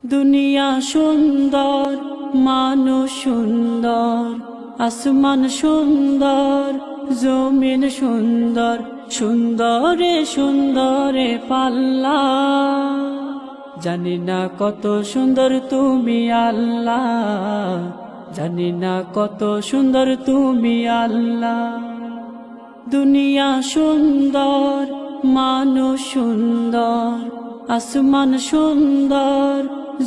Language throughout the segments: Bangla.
দুনিয়া সুন্দর, মানুষ সুন্দর, আসমান সুন্দর, জমিন সুন্দর, সুন্দরে সুন্দরে পাল্লা। জানি না কত সুন্দর তুমি আল্লাহ, জানি না কত সুন্দর তুমি আল্লাহ। দুনিয়া সুন্দর, মানুষ সুন্দর, আসমান সুন্দর,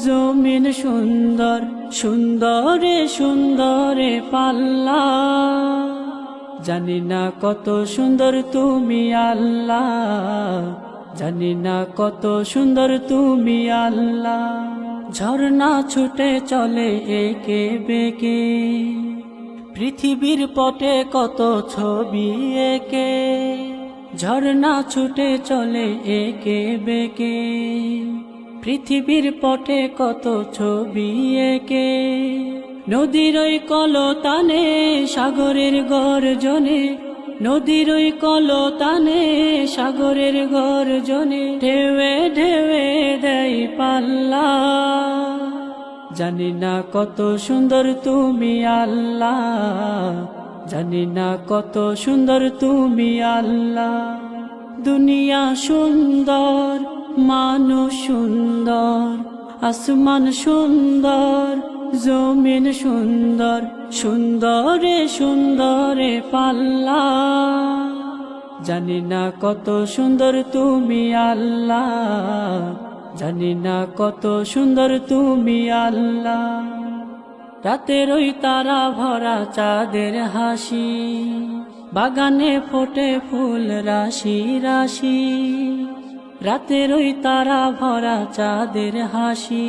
জমিন সুন্দর, সুন্দরে সুন্দরে পাল্লা। জানি না কত সুন্দর তুমি আল্লাহ, জানি না কত সুন্দর তুমি আল্লাহ। ঝর্ণা ছুটে চলে একে বেঁকে, পৃথিবীর পটে কত ছবি এঁকে। ঝর্ণা ছুটে চলে একে বেঁকে, পৃথিবীর পটে কত ছবি এঁকে। নদীর ওই কলতানে, সাগরের গর্জনে, নদীর ওই কলতানে, সাগরের গর্জনে, ঢেউয়ে ঢেউয়ে দেয় পাল্লা। জানি না কত সুন্দর তুমি আল্লাহ, জানি না কত সুন্দর তুমি আল্লাহ। দুনিয়া সুন্দর, মানুষ সুন্দর, আসমান সুন্দর, জমিন সুন্দর, সুন্দরে সুন্দরে পাল্লা। জানি না কত সুন্দর তুমি আল্লাহ, জানি না কত সুন্দর তুমি আল্লাহ। রাতের ওই তারা ভরা চাঁদের হাসি, বাগানে ফোটে ফুল রাশি রাশি। রাতের ওই তারা ভরা চাঁদের হাসি।